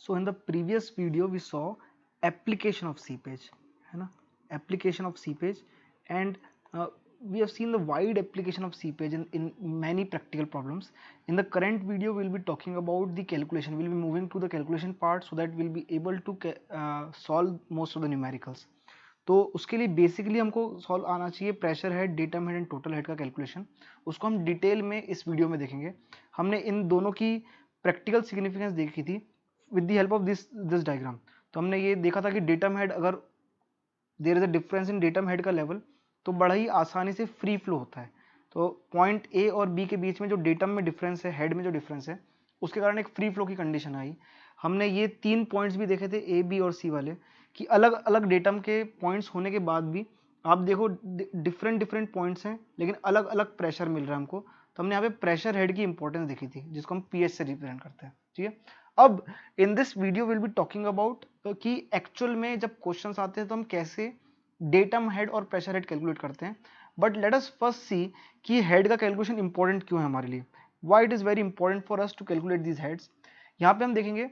So in the previous video we saw application of seepage, है ना, application of seepage, and we have seen the wide application of seepage in many practical problems. In the current video we'll be talking about the calculation. We'll be moving to the calculation part so that we'll be able to solve most of the numericals. तो उसके लिए basically हमको solve आना चाहिए pressure head, datum head and total head का calculation. उसको हम detail में इस वीडियो में देखेंगे. हमने इन दोनों की प्रैक्टिकल सिग्निफिकेंस देखी थी with the help of this diagram. तो हमने ये देखा था कि डेटम हेड, अगर there is a difference in datum head का लेवल, तो बड़ा ही आसानी से फ्री फ्लो होता है. तो पॉइंट ए और बी के बीच में जो डेटम में डिफरेंस है, हेड में जो डिफरेंस है, उसके कारण एक फ्री फ्लो की कंडीशन आई. हमने ये 3 पॉइंट्स भी देखे थे, ए, बी और सी वाले, कि अलग अलग डेटम के पॉइंट्स होने के बाद भी आप देखो डिफरेंट पॉइंट्स हैं लेकिन अलग अलग प्रेशर मिल रहा है हमको. तो हमने यहाँ पे प्रेशर हेड की इंपॉर्टेंस देखी थी जिसको हम पीएच से रिप्रेजेंट करते हैं. ठीक है. अब in this video will be talking about कि एक्चुअल में जब क्वेश्चंस आते हैं तो हम कैसे डेटम हेड और प्रेशर हेड कैलकुलेट करते हैं. But let us first see कि हेड का कैलकुलेशन इंपॉर्टेंट क्यों है हमारे लिए. Why it is very important for us to calculate these heads. यहाँ पे हम देखेंगे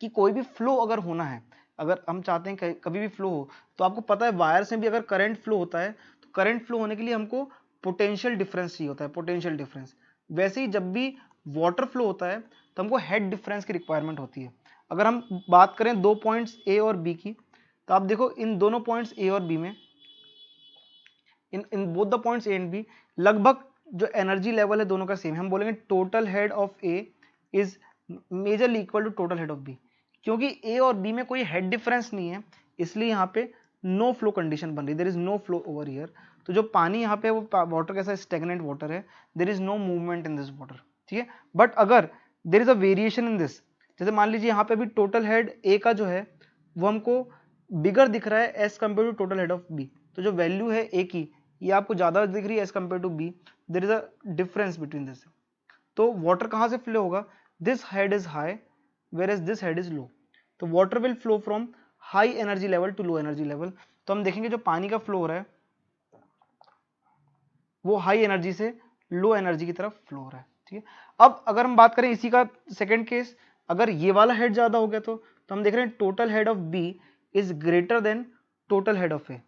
कि कोई भी फ्लो अगर होना है, अगर हम चाहते हैं कभी भी फ्लो हो, तो आपको पता है वायर में भी अगर करंट फ्लो होता है तो करंट फ्लो होने के लिए हमको पोटेंशियल डिफरेंस चाहिए होता है, पोटेंशियल डिफरेंस. वैसे ही जब भी वाटर फ्लो होता है तो हमको हेड डिफरेंस की रिक्वायरमेंट होती है. अगर हम बात करें दो पॉइंट्स ए और बी की, तो आप देखो इन दोनों पॉइंट्स ए और बी में, in both the points A and B, लगभग जो एनर्जी लेवल है दोनों का सेम है. हम बोलेंगे total head of A is majorly equal to total head of B. क्योंकि ए और बी में कोई हेड डिफरेंस नहीं है इसलिए यहाँ पे नो फ्लो कंडीशन बन रही, there is no flow over here. तो जो पानी यहाँ पे वो वाटर कैसा स्टेगनेंट वाटर है, there is no movement in this water. ठीक है. बट अगर there is a variation in this, जैसे मान लीजिए यहाँ पे भी टोटल हेड ए का जो है वो हमको बिगर दिख रहा है as compare to total head of B. तो जो वैल्यू है ए की ये आपको ज्यादा दिख रही है as compare to B, there is a difference between this. तो वाटर कहाँ से फ्लो होगा, this head is high whereas this head is low. तो water will flow from high energy level to low energy level. तो हम देखेंगे जो पानी का फ्लो हो रहा है वो हाई एनर्जी से लो एनर्जी की तरफ फ्लो हो रहा है. ठीक है. अब अगर हम बात करें इसी का सेकंड केस, अगर ये वाला हेड ज्यादा हो गया तो हम देख रहे हैं total head of B is greater than total head of A.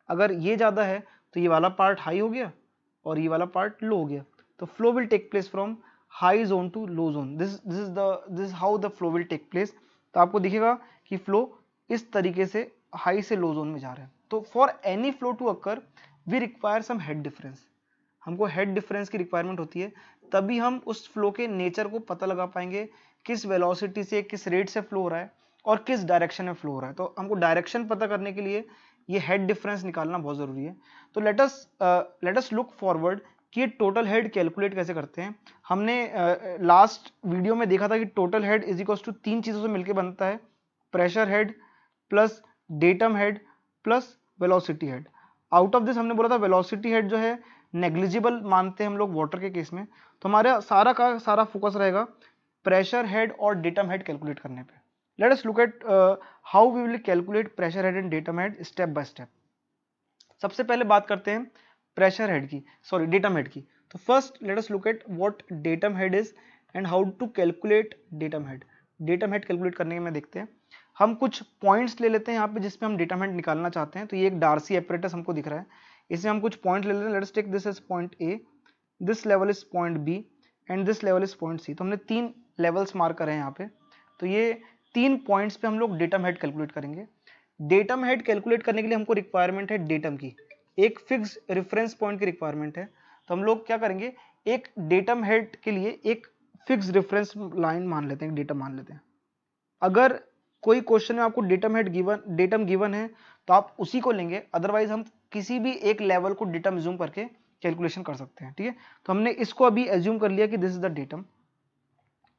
अगर ये ज्यादा है तो ये वाला पार्ट हाई हो गया और ये वाला पार्ट लो हो गया. तो flow will take place from high zone to low zone. This how the flow will take place. तो आपको दिखेगा कि फ्लो इस तरीके से हाई से लो जोन में जा रहा है. तो for any flow to occur we require some head difference. हमको हेड डिफरेंस की रिक्वायरमेंट होती है, तभी हम उस फ्लो के नेचर को पता लगा पाएंगे, किस वेलोसिटी से किस रेट से फ्लो हो रहा है और किस डायरेक्शन में फ्लो हो रहा है. तो हमको डायरेक्शन पता करने के लिए ये हेड डिफरेंस निकालना बहुत जरूरी है. तो लेट अस लुक फॉरवर्ड कि टोटल हेड कैलकुलेट कैसे करते हैं. हमने लास्ट वीडियो में देखा था कि total head is equal to 3 चीजों से मिलकर बनता है, pressure head plus datum head plus velocity head. Out of this हमने बोला था वेलोसिटी हेड जो है नेग्लिजिबल मानते हैं हम लोग वाटर के केस में. तो हमारा सारा का सारा फोकस रहेगा प्रेशर हेड और डेटम हेड कैलकुलेट करने पे. Let us look at how we will calculate pressure head and datum head step by step. सबसे पहले बात करते हैं प्रेशर हेड की, सॉरी डेटम हेड की. तो first let us look at what datum head is and how to calculate datum head. Datum head calculate करने में देखते हैं. हम कुछ पॉइंट्स ले लेते हैं यहाँ पे जिसमें हम डेटम हेड निकालना चाहते हैं. तो ये एक डार्सी एपरेटस हमको दिख रहा है, इसमें हम कुछ पॉइंट ले लेते हैं. Let us take this as point A, this level is point B and this level is point C. तो हमने 3 लेवल्स मार्क करे हैं यहाँ पे. तो ये 3 पॉइंट्स पे हम लोग डेटम हेड कैलकुलेट करेंगे. डेटम हेड कैलकुलेट करने के लिए हमको रिक्वायरमेंट है डेटम की, एक फिक्स रेफरेंस पॉइंट की रिक्वायरमेंट है. तो हम लोग क्या करेंगे, एक डेटम हेड के लिए एक फिक्स रेफरेंस लाइन मान लेते हैं, डेटम मान लेते हैं. अगर कोई क्वेश्चन में आपको डेटम गिवन है तो आप उसी को लेंगे, अदरवाइज हम किसी भी एक लेवल को डेटम एज्यूम करके कैलकुलेशन कर सकते हैं. ठीक है. तो हमने इसको अभी एज्यूम कर लिया कि दिस इज द डेटम.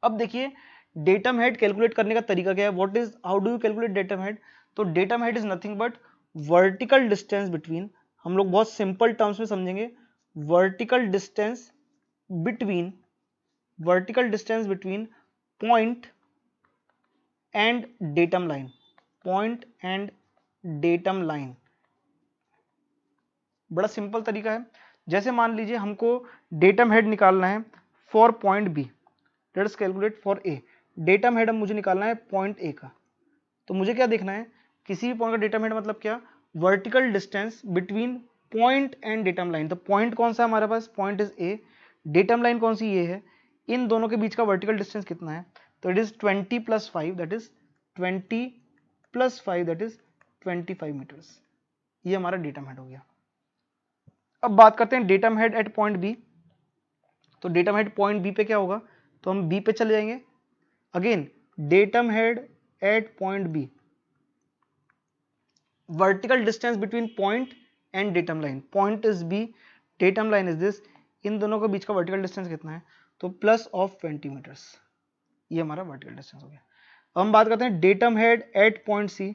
अब देखिए डेटम हेड कैलकुलेट करने का तरीका क्या है, what is how do you calculate datum head. तो datum head is nothing but vertical distance between, हम लोग बहुत सिंपल टर्म्स में समझेंगे, vertical distance between point and datum line. Point and datum line बड़ा सिंपल तरीका है. जैसे मान लीजिए हमको डेटम हेड निकालना है for point B, let us calculate for A. Datum head अब मुझे निकालना है पॉइंट ए का। तो मुझे क्या देखना है, किसी भी पॉइंट का डेटम हेड मतलब क्या, vertical distance between point and datum line. तो पॉइंट कौन सा है हमारे पास, point is A, datum line कौन सी ये है, इन दोनों के बीच का वर्टिकल डिस्टेंस कितना है, तो it is 20 + 5 that is 20 + 5 that is 25 metres. ये हमारा डेटम हेड हो गया। अब बात करते हैं datum head at point B. तो डेटम हेड पॉइंट बी पे क्या होगा, तो हम बी पे चले जाएंगे। Again datum head at point B, vertical distance between point and datum line, point is B, datum line is this, इन दोनों के बीच का वर्टिकल डिस्टेंस कितना है, तो +20 मीटर्स। ये हमारा वर्टिकल डिस्टेंस हो गया। अब हम बात करते हैं datum head at point C.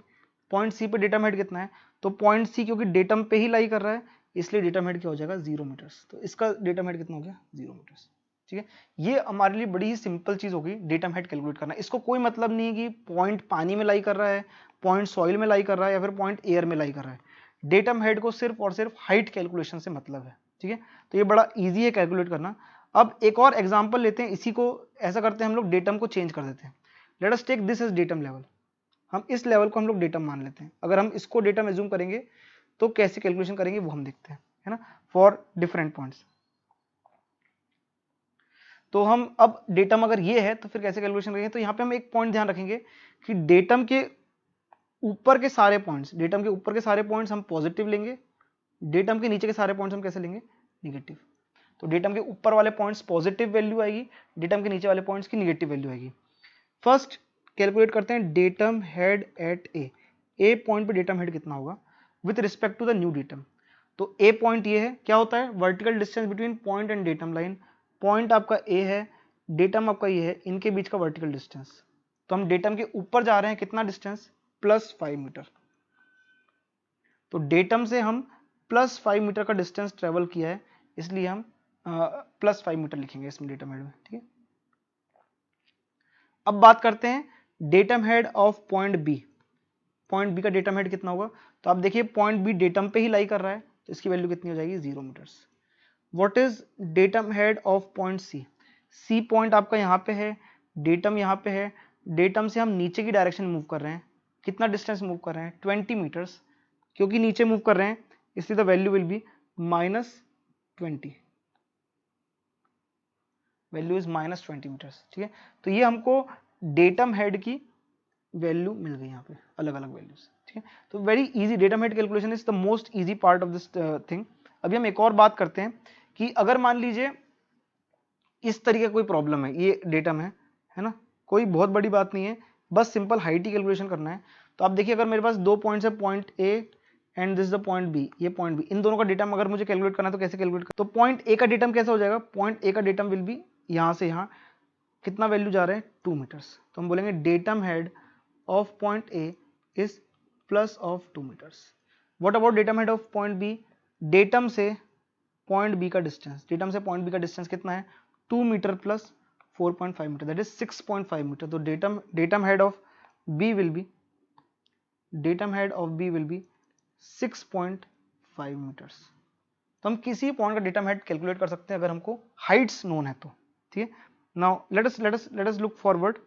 Point C पे डेटम हेड कितना है, तो पॉइंट सी क्योंकि डेटम पे ही लाई कर रहा है, इसलिए डेटम हेड क्या हो जाएगा, 0 मीटर्स। तो इसका डेटम हेड कितना हो गया, 0 मीटर्स। ठीक है, ये हमारे लिए बड़ी ही सिंपल चीज होगी डेटम हेड कैलकुलेट करना। इसको कोई मतलब नहीं है कि पॉइंट पानी में लाई कर रहा है, पॉइंट सॉइल में लाई कर रहा है, या फिर पॉइंट एयर में लाई कर रहा है। डेटम हेड को सिर्फ और सिर्फ हाइट कैलकुलेशन से मतलब है। ठीक है, तो ये बड़ा ईजी है कैलकुलेट करना। अब एक और एग्जाम्पल लेते हैं, इसी को ऐसा करते हैं हम लोग, डेटम को चेंज कर देते हैं। Let us take this as datum level. हम इस लेवल को हम लोग डेटम मान लेते हैं। अगर हम इसको डेटम एज्यूम करेंगे तो कैसे कैलकुलेशन करेंगे वो हम देखते हैं, है ना, फॉर डिफरेंट पॉइंट्स। तो हम अब डेटम अगर ये है तो फिर कैसे कैलकुलेशन करेंगे, तो यहाँ पे हम एक पॉइंट ध्यान रखेंगे कि डेटम के ऊपर के सारे पॉइंट्स, डेटम के ऊपर के सारे पॉइंट्स हम पॉजिटिव लेंगे, डेटम के नीचे के सारे पॉइंट्स हम कैसे लेंगे, निगेटिव। तो डेटम के ऊपर वाले पॉइंट्स पॉजिटिव वैल्यू आएगी, डेटम के नीचे वाले पॉइंट्स की निगेटिव वैल्यू आएगी। फर्स्ट कैलकुलेट करते हैं datum head at A. A point पे डेटम हेड कितना होगा with respect to the new datum. तो ए पॉइंट ये है, क्या होता है, vertical distance between point and datum line. Point आपका ए है, डेटम आपका ये है, इनके बीच का वर्टिकल डिस्टेंस। तो हम डेटम के ऊपर जा रहे हैं, कितना डिस्टेंस, +5 मीटर। तो डेटम से हम +5 मीटर का डिस्टेंस ट्रेवल किया है, इसलिए हम +5 मीटर लिखेंगे इसमें डेटम हेड में। ठीक है, अब बात करते हैं datum head of point B. Point B का डेटम हेड कितना होगा, तो आप देखिए पॉइंट बी डेटम पे ही लाई कर रहा है, तो इसकी वैल्यू कितनी हो जाएगी, 0 metres. What is datum head of point C. C point आपका यहाँ पे है, डेटम यहाँ पे है, डेटम से हम नीचे की डायरेक्शन मूव कर रहे हैं, कितना डिस्टेंस मूव कर रहे हैं, 20 मीटर्स। क्योंकि नीचे मूव कर रहे हैं इसलिए the value will be -20, value is -20 metres. ठीक है, तो ये हमको डेटम हेड की वैल्यू मिल गई यहाँ पे, अलग अलग वैल्यूज। ठीक है, तो very easy, datum head calculation is the most easy part of this thing. अभी हम एक और बात करते हैं कि अगर मान लीजिए इस तरीके का कोई प्रॉब्लम है, ये डेटम है ना, कोई बहुत बड़ी बात नहीं है, बस सिंपल हाइट ही कैलकुलेशन करना है। तो आप देखिए अगर मेरे पास दो पॉइंट्स है, point A and this the point B, ये पॉइंट बी, इन दोनों का डेटम अगर मुझे कैलकुलेट करना है तो कैसे कैलकुलेट कर, तो पॉइंट ए का डेटम कैसा हो जाएगा, पॉइंट ए का डेटम विल बी यहाँ से यहाँ कितना वैल्यू जा रहे हैं, 2 मीटर्स। तो हम बोलेंगे datum head of point A is +2 metres. What about datum head of point B, datum से पॉइंट बी का डिस्टेंस, डेटम से पॉइंट बी का डिस्टेंस कितना है, 2 metre + 4.5 metre that is 6.5 metre. तो datum head of B will be, datum head of B will be 6.5 metres. तो हम किसी पॉइंट का डेटम हेड कैलकुलेट कर सकते हैं अगर हमको हाइट्स नोन है तो। ठीक है, now let us look forward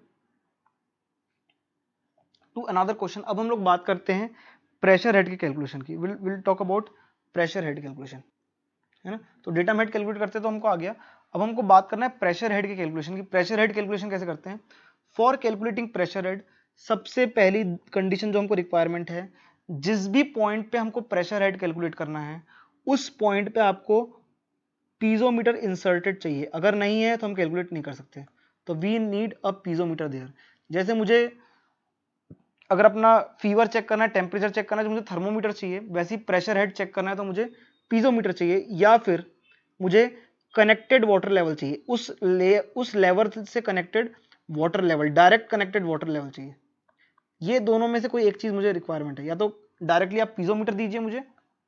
to another question. अब हम लोग बात करते हैं प्रेशर हेड के कैलकुलेशन की। Will talk about pressure head calculation, है ना। तो डेटम हेड कैलकुलेट करते तो हमको आ गया, अब हमको बात करना है प्रेशर हेड के कैलकुलेशन की। प्रेशर हेड कैलकुलेशन कैसे करते हैं, फॉर कैलकुलेटिंग प्रेशर हेड सबसे पहली कंडीशन जो हमको रिक्वायरमेंट है, जिस भी पॉइंट पे हमको प्रेशर हेड कैलकुलेट करना है उस पॉइंट पे आपको पीजोमीटर इंसर्टेड चाहिए। अगर नहीं है तो हम कैलकुलेट नहीं कर सकते। तो we need a piezometer there. जैसे मुझे अगर अपना फीवर चेक करना है, टेम्परेचर चेक करना है तो मुझे थर्मोमीटर चाहिए, वैसे ही प्रेशर हेड चेक करना है तो मुझे पीजोमीटर चाहिए, या फिर मुझे कनेक्टेड वाटर लेवल चाहिए, उस लेवल से connected water level, direct connected water level चाहिए। ये दोनों में से कोई एक चीज मुझे रिक्वायरमेंट है, या तो डायरेक्टली आप पीजोमीटर दीजिए मुझे,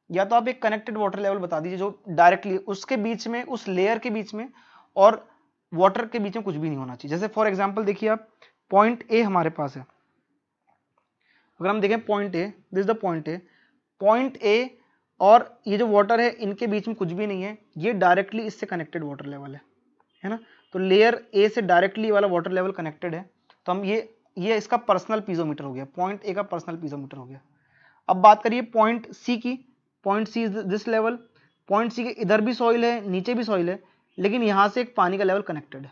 या तो आप एक कनेक्टेड वाटर लेवल बता दीजिए जो डायरेक्टली उसके बीच में, उस लेयर के बीच में और वाटर के बीच में कुछ भी नहीं होना चाहिए। जैसे फॉर एग्जाम्पल देखिए आप, पॉइंट ए हमारे पास है, अगर हम देखें point A, this the point A, point A और ये जो वाटर है इनके बीच में कुछ भी नहीं है, ये डायरेक्टली इससे कनेक्टेड वाटर लेवल है ना। तो लेयर ए से डायरेक्टली वाला वाटर लेवल कनेक्टेड है। तो हम ये इसका पर्सनल पीजोमीटर हो गया, पॉइंट ए का पर्सनल पीजोमीटर हो गया। अब बात करिए पॉइंट सी की, point C is this level, point C के इधर भी सॉइल है, नीचे भी सॉइल है, लेकिन यहां से एक पानी का लेवल कनेक्टेड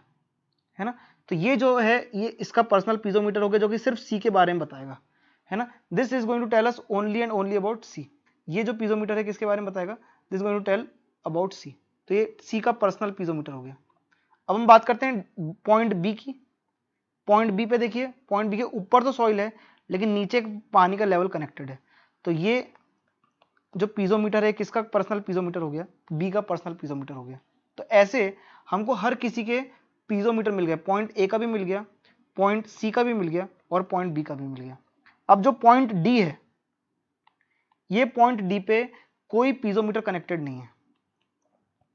है ना। तो ये जो है ये इसका पर्सनल पीजोमीटर हो गया, जो कि सिर्फ सी के बारे में बताएगा, है ना। This is going to tell us only and only about C. ये जो पीजोमीटर है किसके बारे में बताएगा, this going to tell about C. तो ये सी का पर्सनल पीजोमीटर हो गया। अब हम बात करते हैं पॉइंट बी की। पॉइंट बी पे देखिए, पॉइंट बी के ऊपर तो सॉइल है लेकिन नीचे पानी का लेवल कनेक्टेड है। तो ये जो पीजोमीटर है किसका पर्सनल पीजोमीटर हो गया, बी का पर्सनल पीजोमीटर हो गया। तो ऐसे हमको हर किसी के पीजोमीटर मिल गए, पॉइंट ए का भी मिल गया, पॉइंट सी का भी मिल गया और पॉइंट बी का भी मिल गया। अब जो पॉइंट डी है, ये पॉइंट डी पे कोई पीजोमीटर कनेक्टेड नहीं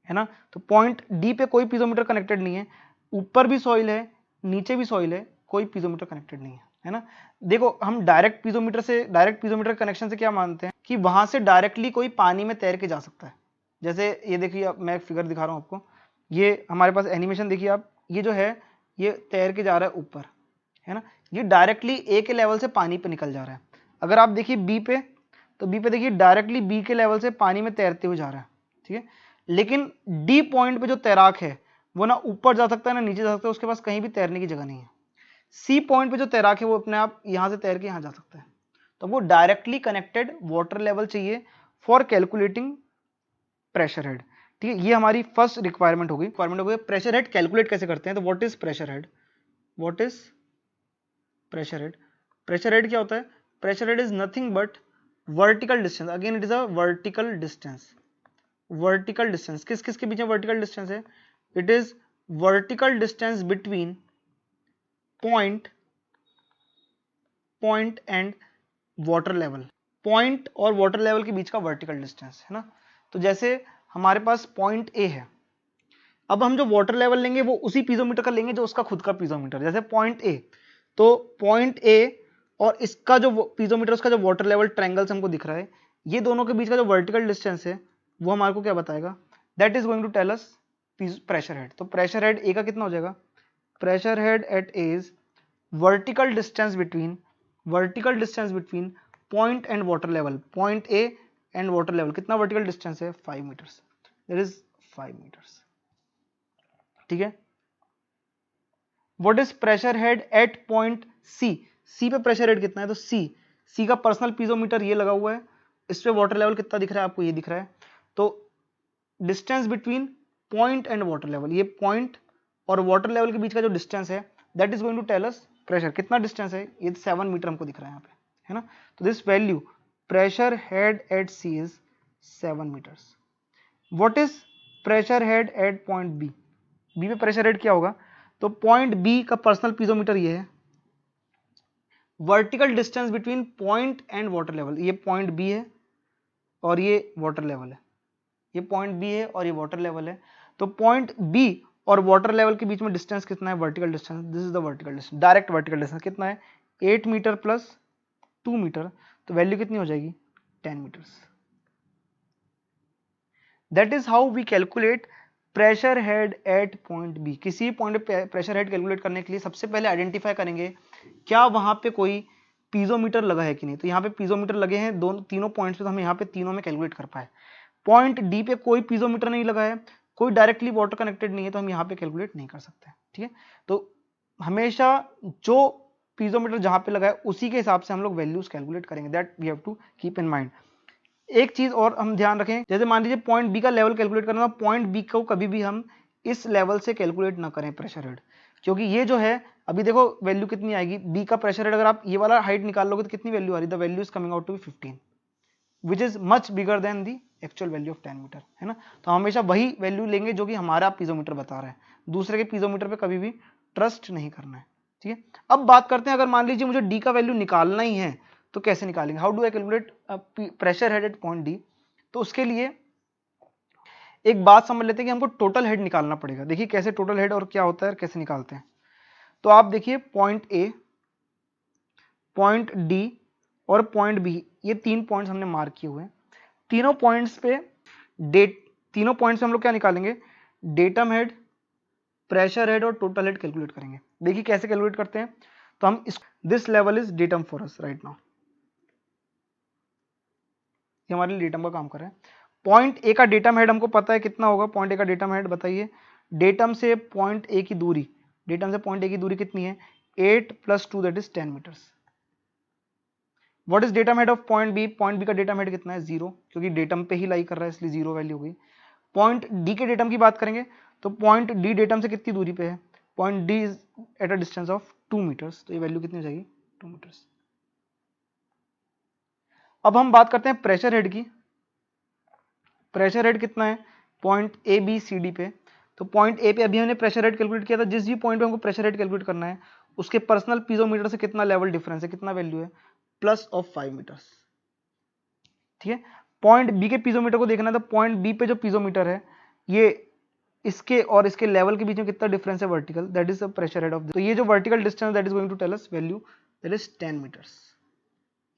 है ना। तो पॉइंट डी पे कोई पीजोमीटर कनेक्टेड नहीं है, ऊपर भी सॉइल है नीचे भी सॉइल है, कोई पीजोमीटर कनेक्टेड नहीं है ना। देखो हम डायरेक्ट पीजोमीटर कनेक्शन से क्या मानते हैं कि वहां से डायरेक्टली कोई पानी में तैर के जा सकता है। जैसे ये देखिए, मैं एक फिगर दिखा रहा हूं आपको, ये हमारे पास एनिमेशन देखिए आप, ये जो है ये तैर के जा रहा है ऊपर, है ना। ये डायरेक्टली ए के लेवल से पानी पे निकल जा रहा है। अगर आप देखिए बी पे, तो बी पे देखिए डायरेक्टली बी के लेवल से पानी में तैरते हुए जा रहा है, ठीक है। लेकिन डी पॉइंट पे जो तैराक है वो ना ऊपर जा सकता है ना नीचे जा सकता है, उसके पास कहीं भी तैरने की जगह नहीं है। सी पॉइंट पे जो तैराक है वो अपने आप यहां से तैर के यहां जा सकता है। तो वो डायरेक्टली कनेक्टेड वाटर लेवल चाहिए फॉर कैलकुलेटिंग प्रेशर हेड, ठीक है। ये हमारी फर्स्ट रिक्वायरमेंट हो गई। प्रेशर हेड कैलकुलेट कैसे करते हैं, तो what is pressure head, what is pressure head. Pressure head क्या होता है, pressure head is nothing but vertical distance, again it is a vertical distance. Vertical distance किस किस के बीच में वर्टिकल डिस्टेंस है, it is vertical distance between point and water level, point और वाटर लेवल के बीच का वर्टिकल डिस्टेंस, है ना। तो जैसे हमारे पास पॉइंट ए है, अब हम जो वाटर लेवल लेंगे वो उसी पीजोमीटर का लेंगे जो उसका खुद का पीजोमीटर, जैसे पॉइंट ए, तो पॉइंट ए और इसका जो पीजोमीटर, उसका जो वाटर लेवल ट्रायंगल से हमको दिख रहा है, ये दोनों के बीच का जो वर्टिकल डिस्टेंस है वो हमारे को क्या बताएगा, that is going to tell us pressure head. तो प्रेशर हेड ए का कितना हो जाएगा, pressure head at A is vertical distance between point and water level, point A and water level कितना वर्टिकल डिस्टेंस है, 5 मीटर्स, दैट इज 5 मीटर्स, ठीक है। What is pressure head at point C, C पे pressure head कितना है, तो सी का personal piezometer ये लगा हुआ है, इस पे वाटर लेवल कितना दिख रहा है आपको, ये दिख रहा है। तो distance between point and water level, ये पॉइंट और वाटर लेवल के बीच का जो डिस्टेंस है that is going to tell us pressure, कितना डिस्टेंस है, ये 7 मीटर हमको दिख रहा है यहाँ पे, है ना। तो this value pressure head at C is 7 metres. What is pressure head at point B, B पे प्रेशर हेड क्या होगा, तो पॉइंट बी का पर्सनल पीजोमीटर ये है, vertical distance between point and water level, ये पॉइंट बी है और ये वाटर लेवल है, ये पॉइंट बी है और ये वाटर लेवल है। तो पॉइंट बी और वाटर लेवल के बीच में डिस्टेंस कितना है, vertical distance, this is the vertical distance, direct vertical distance कितना है, 8 मीटर प्लस 2 मीटर, तो वैल्यू कितनी हो जाएगी, 10 metres. That is how we calculate pressure head at point B. किसी पॉइंट पे प्रेशर हेड कैलकुलेट करने के लिए सबसे पहले आइडेंटिफाई करेंगे क्या वहां पे कोई पीजोमीटर लगा है कि नहीं। तो यहाँ पे पीजोमीटर लगे हैं तीनों पॉइंट्स पे, तो हम यहाँ पे तीनों में कैलकुलेट कर पाए। पॉइंट डी पे कोई पीजोमीटर नहीं लगा है, कोई डायरेक्टली वाटर कनेक्टेड नहीं है, तो हम यहाँ पे कैलकुलेट नहीं कर सकते, ठीक है। तो हमेशा जो पीजोमीटर जहां पे लगा है उसी के हिसाब से हम लोग वैल्यूज कैलकुलेट करेंगे, that we have to keep in mind. एक चीज और हम ध्यान रखें, जैसे मान लीजिए पॉइंट बी का लेवल कैलकुलेट करना, पॉइंट बी को कभी भी हम इस लेवल से कैलकुलेट ना करें प्रेशर हेड, क्योंकि ये जो है अभी देखो वैल्यू कितनी आएगी, बी का प्रेशर हेड अगर आप ये वाला हाइट निकाल लोगे तो कितनी वैल्यू आ रही है, the value is coming out to be 15, which is much bigger than the actual value of 10 metre, है ना। तो हमेशा वही वैल्यू लेंगे जो कि हमारा पीजोमीटर बता रहा है, दूसरे के पीजोमीटर पे कभी भी ट्रस्ट नहीं करना है, ठीक है। अब बात करते हैं, अगर मान लीजिए मुझे डी का वैल्यू निकालना ही है तो कैसे निकालेंगे, how do I calculate pressure head at point D. तो उसके लिए एक बात समझ लेते हैं कि हमको टोटल हेड निकालना पड़ेगा। देखिए कैसे टोटल हेड और क्या होता है, कैसे निकालते हैं। तो आप देखिए पॉइंट ए, पॉइंट डी और पॉइंट बी, ये 3 पॉइंट्स हमने मार्क किए हुए हैं। तीनों पॉइंट्स पे हम लोग क्या निकालेंगे, डेटम हेड, प्रेशर हेड और टोटल हेड कैलकुलेट करेंगे। देखिए कैसे कैलकुलेट करते हैं। तो हम इस this level is datum for us right now, ये हमारे लिए डेटम का काम कर रहा है। पॉइंट ए का डेटम हेड हमको पता है कितना होगा, पॉइंट ए का डेटम हेड बताइए। डेटम से पॉइंट ए की दूरी, डेटम से पॉइंट ए की दूरी कितनी है, 8 + 2 that is 10 metres. What is datum head of point B, point B का डेटम हेड कितना है 0, क्योंकि डेटम पे ही लाई कर रहा है इसलिए 0 वैल्यू हो गई। पॉइंट डी के डेटम की बात करेंगे तो पॉइंट डी डेटम से कितनी दूरी पे है, point D is at a distance of 2 metres, तो ये वैल्यू कितनी हो जाएगी 2 मीटर्स। अब हम बात करते हैं प्रेशर हेड की। प्रेशर हेड कितना है point A B C D पे, तो पॉइंट ए पे अभी हमने प्रेशर हेड कैलकुलेट किया था, जिस भी पॉइंट पे हमको प्रेशर हेड कैलकुलेट करना है उसके पर्सनल पीजोमीटर से कितना लेवल डिफरेंस है, कितना वैल्यू है, +5 मीटर्स। ठीक है, पॉइंट बी के पीजोमीटर को देखना है तो पॉइंट बी पे जो पीजोमीटर है ये इसके और इसके लेवल के बीच में कितना डिफरेंस है vertical, that is the pressure head of, तो ये जो vertical distance that is going to tell us value that is 10 metres,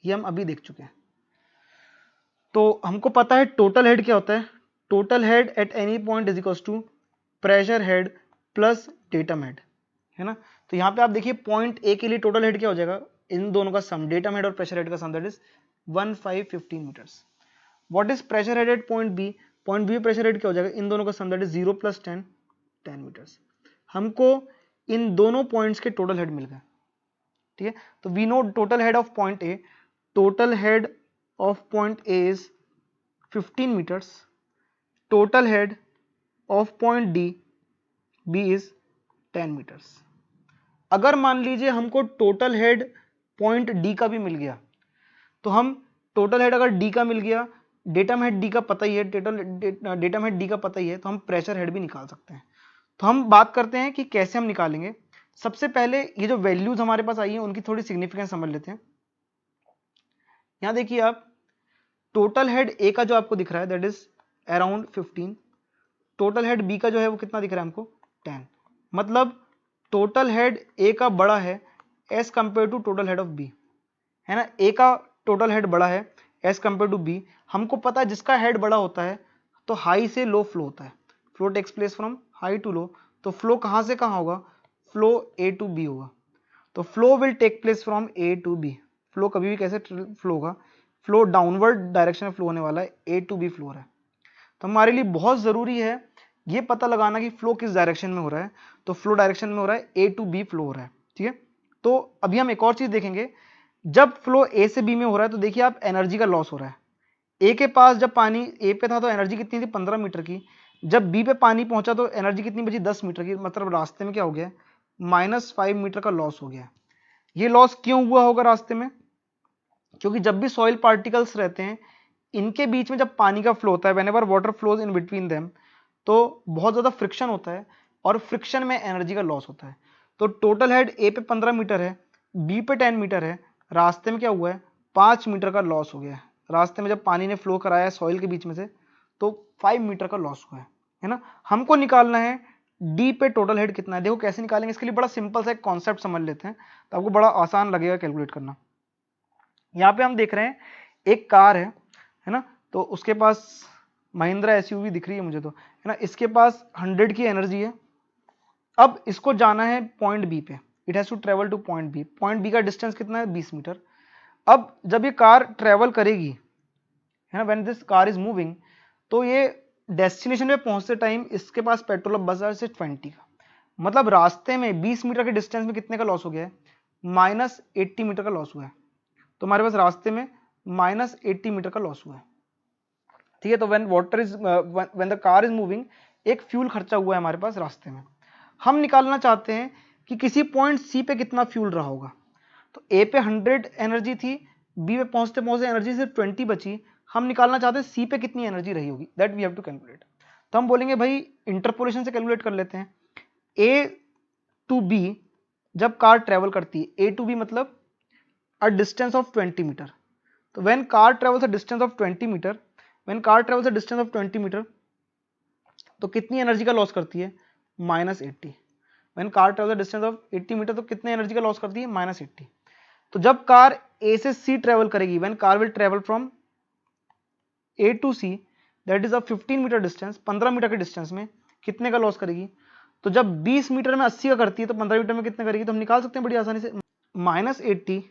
ये हम अभी देख चुके हैं। तो हमको पता है टोटल हेड क्या होता है, total head at any point is equals to pressure head plus datum head, है ना। तो यहाँ पे आप देखिए पॉइंट ए के लिए टोटल हेड क्या हो जाएगा, इन दोनों का सम, डेटम हेड और प्रेशर हेड का sum that is 1515 metres. What is pressure head at point B, point B pressure head क्या हो जाएगा, इन दोनों का सम दैट इज 0 + 10 10 मीटर्स। हमको इन दोनों पॉइंट्स के टोटल हेड मिल गए। ठीक है, तो we know total head of point A, total head of point A is 15 metres, total head of point D B is 10 metres. अगर मान लीजिए हमको टोटल हेड पॉइंट डी का भी मिल गया, तो हम टोटल हेड अगर डी का मिल गया, डेटम हेड डी का पता ही है, डेटम हेड डी का पता ही है, तो हम प्रेशर हेड भी निकाल सकते हैं। तो हम बात करते हैं कि कैसे हम निकालेंगे। सबसे पहले ये जो वैल्यूज हमारे पास आई है उनकी थोड़ी सिग्निफिकेंस समझ लेते हैं। यहां देखिए आप, टोटल हेड ए का जो आपको दिख रहा है that is around 15, total head B का जो है वो कितना दिख रहा है हमको 10, मतलब टोटल हेड ए का बड़ा है as compare to total head of B, है ना। ए का टोटल हेड बड़ा है एज कंपेयर टू बी। हमको पता है जिसका हेड बड़ा होता है तो हाई से लो फ्लो होता है, flow takes place from high to low, तो फ्लो कहां से कहां होगा, फ्लो ए टू बी होगा, तो flow will take place from A to B. Flow कभी भी कैसे फ्लो होगा, फ्लो डाउनवर्ड डायरेक्शन में फ्लो होने वाला है, ए टू बी फ्लो हो रहा है। तो हमारे लिए बहुत जरूरी है ये पता लगाना कि फ्लो किस डायरेक्शन में हो रहा है, तो फ्लो डायरेक्शन में हो रहा है ए टू बी फ्लो हो रहा है। ठीक है, तो अभी हम एक और चीज देखेंगे, जब फ्लो ए से बी में हो रहा है तो देखिए आप एनर्जी का लॉस हो रहा है। ए के पास जब पानी ए पे था तो एनर्जी कितनी थी 15 मीटर की, जब बी पे पानी पहुंचा तो एनर्जी कितनी बची 10 मीटर की, मतलब रास्ते में क्या हो गया, -5 मीटर का लॉस हो गया। ये लॉस क्यों हुआ होगा रास्ते में, क्योंकि जब भी सॉइल पार्टिकल्स रहते हैं इनके बीच में जब पानी का फ्लो होता है, whenever water flows in between them, तो बहुत ज्यादा फ्रिक्शन होता है और फ्रिक्शन में एनर्जी का लॉस होता है। तो टोटल हेड ए पे 15 मीटर है, बी पे 10 मीटर है, रास्ते में क्या हुआ है 5 मीटर का लॉस हो गया है। रास्ते में जब पानी ने फ्लो कराया है सॉइल के बीच में से तो 5 मीटर का लॉस हुआ है ना। हमको निकालना है डी पे टोटल हेड कितना है। देखो कैसे निकालेंगे, इसके लिए बड़ा सिंपल सा एक कॉन्सेप्ट समझ लेते हैं तो आपको बड़ा आसान लगेगा कैलकुलेट करना। यहाँ पे हम देख रहे हैं एक कार है ना, तो उसके पास महिंद्रा एसयूवी दिख रही है मुझे तो, है ना, इसके पास 100 की एनर्जी है। अब इसको जाना है पॉइंट बी पे, it has to travel to point B, point B का डिस्टेंस कितना है 20 मीटर। अब जब ये कार ट्रेवल करेगी, है ना, when this car is moving, तो ये डेस्टिनेशन पे पहुंचते टाइम इसके पास पेट्रोल अब बचा है 20 का, मतलब रास्ते में 20 मीटर के डिस्टेंस में कितने का लॉस हो गया है, -80 मीटर का लॉस हुआ है। तो हमारे पास रास्ते में -80 मीटर का लॉस हुआ है। ठीक है, तो when the car is moving एक फ्यूल खर्चा हुआ है हमारे पास रास्ते में। हम निकालना चाहते हैं कि किसी पॉइंट सी पे कितना फ्यूल रहा होगा, तो ए पे 100 एनर्जी थी, बी पे पहुंचते पहुंचते एनर्जी सिर्फ 20 बची, हम निकालना चाहते हैं सी पे कितनी एनर्जी रही होगी, that we have to calculate. तो हम बोलेंगे भाई इंटरपोलेशन से कैलकुलेट कर लेते हैं। ए टू बी जब कार ट्रेवल करती है, ए टू बी मतलब अ डिस्टेंस ऑफ 20 मीटर, तो when car travels a distance of 20 metre, when car travels a distance of 20 metre, तो कितनी एनर्जी का लॉस करती है -80। When car travels a distance of 80 metre तो कितनी एनर्जी का लॉस करती है -80। तो जब कार ए से सी ट्रेवल करेगी, when car will travel from A to C, that is a 15 metre distance, 15 metre के डिस्टेंस में कितने का लॉस करेगी, तो जब 20 मीटर में 80 का करती है तो 15 मीटर में कितने करेगी, तो हम निकाल सकते हैं बड़ी आसानी से, -80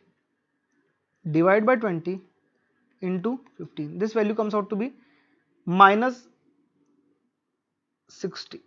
divide by 20 into 15, this value comes out to be -60।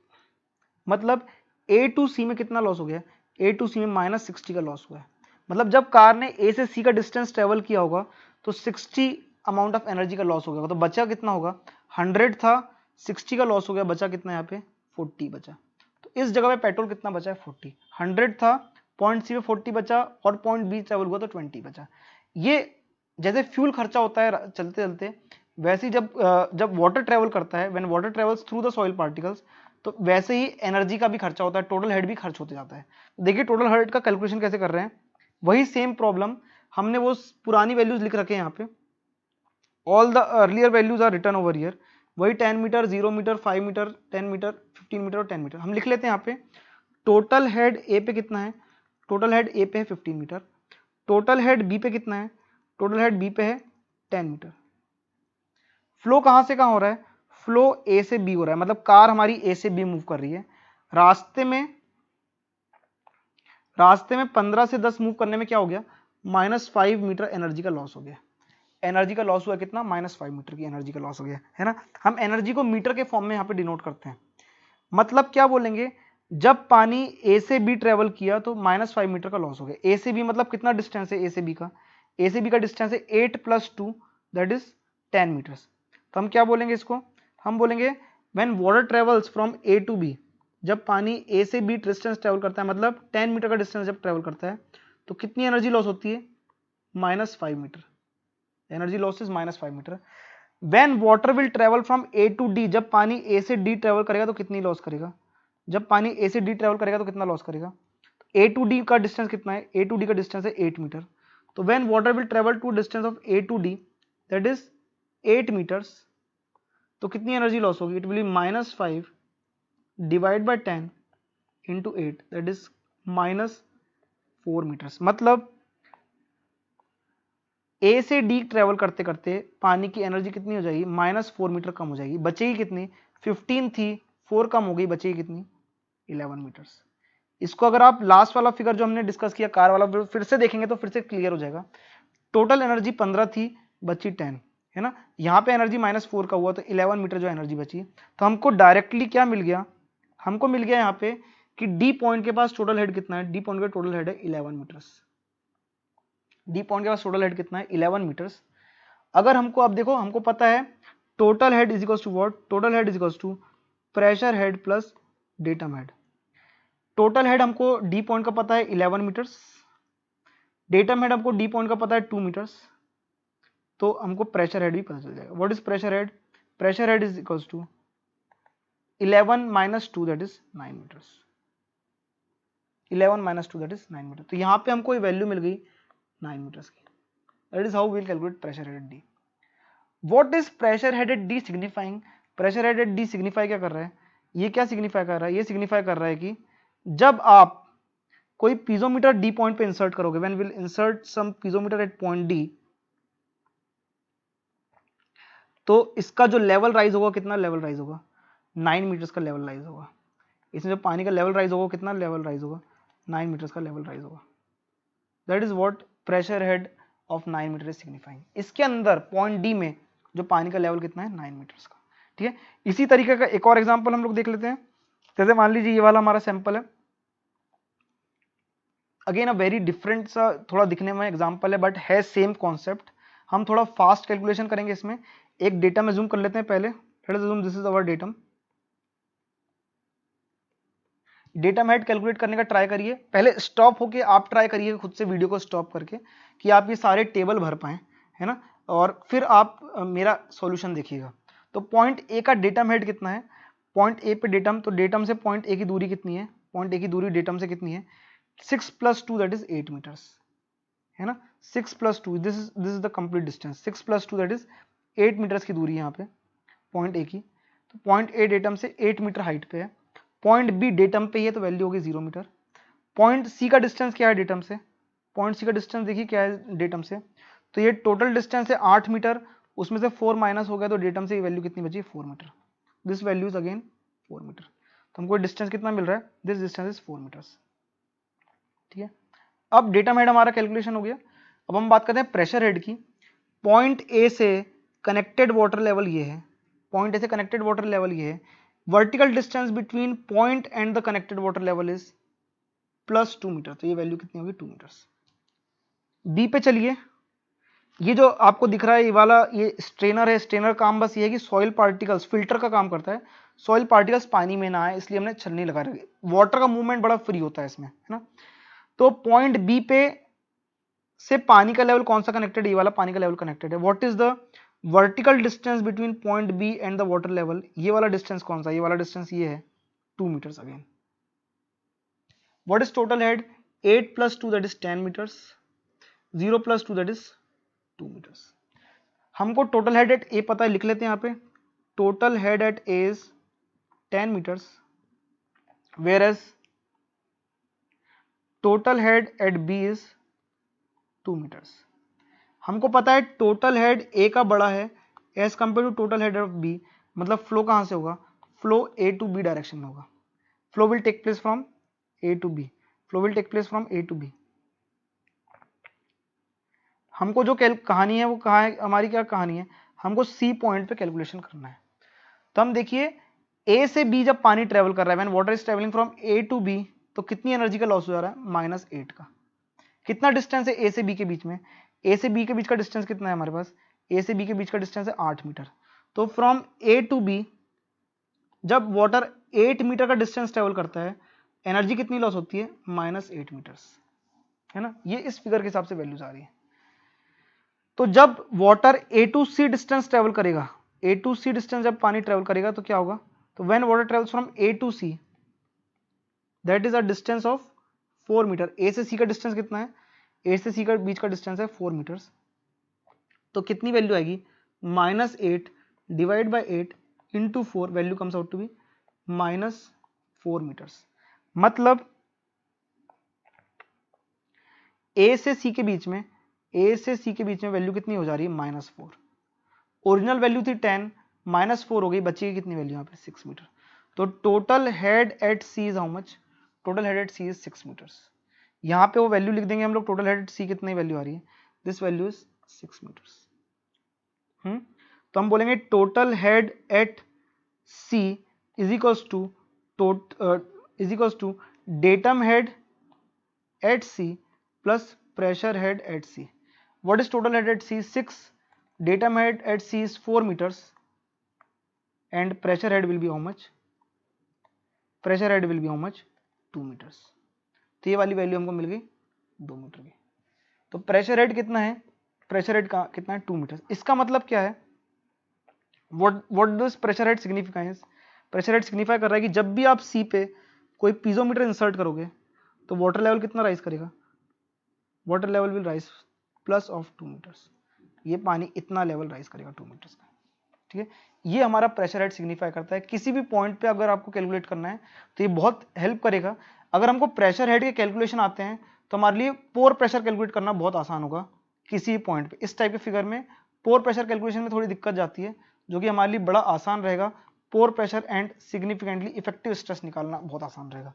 मतलब ए टू सी में कितना लॉस हो गया, ए टू सी में -60 का लॉस हुआ है। मतलब जब कार ने ए से सी का डिस्टेंस ट्रेवल किया होगा तो 60 अमाउंट ऑफ एनर्जी का लॉस हो गया, तो बचा कितना होगा, 100 था, 60 का लॉस हो गया, बचा कितना यहाँ पे 40 बचा। तो इस जगह पे पेट्रोल कितना बचा है 40, 100 था, पॉइंट सी में 40 बचा और पॉइंट बी ट्रेवल हुआ तो 20 बचा। ये जैसे फ्यूल खर्चा होता है चलते चलते, वैसे ही जब वाटर ट्रेवल करता है, when water travels through the soil particles, तो वैसे ही एनर्जी का भी खर्चा होता है, टोटल हेड भी खर्च होते जाता है। देखिए टोटल हेड का कैलकुलेशन कैसे कर रहे हैं, वही सेम प्रॉब्लम हमने वो पुरानी वैल्यूज लिख रखे हैं यहाँ पे, all the earlier values are written over here, वही 10 metre, 0 metre, 5 metre, 10 metre, 15 metre और 10 मीटर हम लिख लेते हैं यहाँ पे। टोटल हेड ए पे कितना है, टोटल हेड ए पे है 15 मीटर, टोटल हेड बी पे कितना है, टोटल हेड बी पे है 10 मीटर। फ्लो कहां से कहां हो रहा है, फ्लो ए से बी हो रहा है, मतलब कार हमारी ए से बी मूव कर रही है। रास्ते में 15 से 10 मूव करने में क्या हो गया, -5 मीटर एनर्जी का लॉस हो गया। एनर्जी का लॉस हुआ कितना, -5 मीटर की एनर्जी का लॉस हो गया, है ना। हम एनर्जी को मीटर के फॉर्म में यहाँ पे डिनोट करते हैं। मतलब क्या बोलेंगे, जब पानी ए से बी ट्रेवल किया तो -5 मीटर का लॉस हो गया। ए से बी मतलब कितना डिस्टेंस है ए से बी का, ए से बी का डिस्टेंस है 8 + 2 दैट इज 10 मीटर्स। तो हम क्या बोलेंगे इसको, हम बोलेंगे when water travels from A to B, जब पानी ए से बी डिस्टेंस ट्रेवल करता है, मतलब 10 मीटर का डिस्टेंस जब ट्रेवल करता है तो कितनी एनर्जी लॉस होती है, -5 metre, energy loss is -5 metre. When water will travel from A to D, जब पानी ए से डी ट्रेवल करेगा तो कितनी लॉस करेगा, जब पानी ए से डी ट्रेवल करेगा तो कितना लॉस करेगा, ए टू डी का डिस्टेंस कितना है, ए टू डी का डिस्टेंस है 8 मीटर। तो when water will travel to distance of A to D that is 8 metres, तो कितनी एनर्जी लॉस होगी, it will be -5 divide by 10 into 8 that is -4 metres. मतलब ए से डी ट्रेवल करते करते पानी की एनर्जी कितनी हो जाएगी, -4 मीटर कम हो जाएगी, बचेगी कितनी, 15 थी, 4 कम हो गई, बचेगी कितनी, 11 मीटर्स। इसको अगर आप लास्ट वाला फिगर जो हमने डिस्कस किया कार वाला फिर से देखेंगे तो फिर से क्लियर हो जाएगा। टोटल एनर्जी 15 थी, बची 10, है ना। यहाँ पे एनर्जी -4 का हुआ तो 11 मीटर जो एनर्जी बची। तो हमको डायरेक्टली क्या मिल गया, हमको मिल गया यहाँ पे कि डी पॉइंट के पास टोटल हेड कितना है, डी पॉइंट का टोटल हेड है 11 मीटर्स। डी पॉइंट के पास टोटल हेड कितना है, 11 मीटर्स। अगर हमको, अब देखो हमको पता है total head is equals to what, total head is equals to pressure head plus datum head. Total head हमको डी पॉइंट का पता है 11 मीटर्स, डेटम हेड हमको डी पॉइंट का पता है 2 मीटर्स, तो हमको प्रेशर हेड भी पता चल जाएगा। What is pressure head, pressure head is equals to 11 - 2 that is 9 metres, 11 - 2 that is 9 metre. तो यहाँ पे हमको वैल्यू मिल गई 9 मीटर्स की। That is how we will calculate pressure head at D. What is pressure head at D signifying, pressure head at D signify क्या कर रहा है, ये क्या सिग्निफाई कर रहा है, ये सिग्निफाई कर रहा है कि जब आप कोई पीजोमीटर डी पॉइंट पे इंसर्ट करोगे, when will insert some piezometer at point D, तो इसका जो लेवल राइज होगा, कितना लेवल राइज होगा, 9 मीटर्स का लेवल राइज होगा। इसमें जो पानी का लेवल राइज होगा, कितना लेवल राइज होगा, 9 मीटर्स का लेवल राइज होगा। That is what pressure head of 9 metre is signifying. इसके अंदर पॉइंट डी में जो पानी का लेवल कितना है, 9 मीटर्स का। ठीक है, इसी तरीके का एक और एग्जांपल हम लोग देख लेते हैं। जैसे मान लीजिए ये वाला हमारा सैंपल है, अगेन अ वेरी डिफरेंट सा थोड़ा दिखने में एग्जांपल है, बट है सेम कॉन्सेप्ट। हम थोड़ा फास्ट कैलकुलेशन करेंगे इसमें। एक डेटा में जूम कर लेते हैं पहले, let us zoom, this is our datum. Datum head calculate करने का ट्राई करिए, पहले स्टॉप होके आप ट्राई करिए खुद से वीडियो को स्टॉप करके, कि आप ये सारे टेबल भर पाएं, है ना, और फिर आप मेरा सॉल्यूशन देखिएगा। तो पॉइंट ए का डेटम हेड कितना है, पॉइंट ए पे डेटम, तो डेटम से पॉइंट ए की दूरी कितनी है, पॉइंट ए की दूरी डेटम से कितनी है, 6 + 2 दैट इज 8 मीटर्स, है ना। 6 + 2 this is the complete distance, 6 + 2 that is 8 metres की दूरी यहाँ पे पॉइंट ए की। तो पॉइंट ए डेटम से 8 मीटर हाइट पे है, पॉइंट बी डेटम पे ही है तो वैल्यू होगी 0 मीटर। पॉइंट सी का डिस्टेंस क्या है डेटम से, पॉइंट सी का डिस्टेंस देखिए क्या है डेटम से, तो ये टोटल डिस्टेंस है 8 मीटर, उसमें से 4 माइनस हो गया तो डेटम से वैल्यू कितनी बची, 4 metre. This value is again 4 metre. तो हमको डिस्टेंस कितना मिल रहा है, दिस डिस्टेंस इज 4 मीटर्स। ठीक है, अब डेटम हेड हमारा कैलकुलेशन हो गया। अब हम बात करते हैं प्रेशर हेड की। पॉइंट ए से कनेक्टेड वाटर लेवल ये है, पॉइंट ए से कनेक्टेड वाटर लेवल ये है। Vertical distance between point and the connected water level is +2 metre, तो ये वैल्यू कितनी होगी 2 मीटर्स। बी पे चलिए, ये जो आपको दिख रहा है ये वाला ये स्ट्रेनर है, स्ट्रेनर काम बस ये है कि सॉइल पार्टिकल्स फिल्टर का काम करता है, सॉइल पार्टिकल्स पानी में ना आए इसलिए हमने छलनी लगा रखी है। वाटर का मूवमेंट बड़ा फ्री होता है इसमें, है ना। तो पॉइंट बी पे से पानी का लेवल कौन सा कनेक्टेड है, ये वाला पानी का लेवल कनेक्टेड है। What is the vertical distance between point B and the water level, ये वाला डिस्टेंस कौन सा, ये वाला डिस्टेंस ये है 2 metres again. What is total head, 8 + 2 that is 10 metres, 0 + 2 that is 2 metres. हमको टोटल हेड एट ए पता है, लिख लेते हैं यहाँ पे। Total head at A is 10 metres, whereas total head at B is 2 metres. हमको पता है टोटल हेड ए का बड़ा है as compare to total head of B, मतलब फ्लो कहां से होगा, flow A to B direction में होगा। Flow will take place from A to B, flow will take place from A to B. हमको जो कहानी है वो कहाँ है, हमारी क्या कहानी है, हमको सी पॉइंट पे कैलकुलेशन करना है। तो हम देखिए ए से बी जब पानी ट्रेवल कर रहा है, when water is travelling from A to B, तो कितनी एनर्जी का लॉस हो जा रहा है, -8 का। कितना डिस्टेंस है ए से बी के बीच में, ए से बी के बीच का डिस्टेंस कितना है हमारे पास, ए से बी के बीच का डिस्टेंस है 8 मीटर। तो फ्रॉम ए टू बी जब वाटर 8 मीटर का डिस्टेंस ट्रेवल करता है, एनर्जी कितनी लॉस होती है, -8 मीटर्स, है ना। ये इस फिगर के हिसाब से वैल्यूज आ रही है। तो जब water A to C distance travel करेगा, ए टू सी डिस्टेंस जब पानी ट्रेवल करेगा तो क्या होगा, तो when water travels from A to C that is a distance of 4 metre. A से सी का डिस्टेंस कितना है, ए से सी का बीच का डिस्टेंस है 4 मीटर्स। तो कितनी वैल्यू आएगी, -8 divide by 8 into 4, value comes out to be -4 metres. मतलब ए से सी के बीच में, ए से सी के बीच में वैल्यू कितनी हो जा रही है, -4। ओरिजिनल वैल्यू थी 10, -4 हो गई, बची कितनी वैल्यू यहाँ पे 6 मीटर। तो total head at C is how much, total head at C is 6 metres. यहाँ पे वो वैल्यू लिख देंगे हम लोग, टोटल हेड एट सी कितनी वैल्यू आ रही है, दिस वैल्यू इज 6 मीटर्स। तो हम बोलेंगे total head at C is equals to datum head at C plus pressure head at C. What is total head at sea? 6. Datum head at sea is 4 meters and pressure head will be how much? Pressure head will be how much? 2 meters. तो ये वाली value हमको मिल गई 2 metre की। तो pressure head कितना है, pressure head का कितना है 2 मीटर। इसका मतलब क्या है, what does pressure head signifies, pressure head signify कर रहा है कि जब भी आप सी पे कोई पीजोमीटर इंसर्ट करोगे तो वाटर लेवल कितना राइज करेगा, water level will rise plus of 2 metres. ये पानी इतना लेवल राइज करेगा 2 मीटर्स का, ठीक है। ये हमारा प्रेशर हेड सिग्निफाई करता है। किसी भी पॉइंट पे अगर आपको कैलकुलेट करना है तो ये बहुत हेल्प करेगा। अगर हमको प्रेशर हेड के कैलकुलेशन आते हैं तो हमारे लिए पोर प्रेशर कैलकुलेट करना बहुत आसान होगा किसी भी पॉइंट पे। इस टाइप के फिगर में पोर प्रेशर कैलकुलेशन में थोड़ी दिक्कत जाती है, जो कि हमारे लिए बड़ा आसान रहेगा। Pore pressure and significantly effective stress निकालना बहुत आसान रहेगा।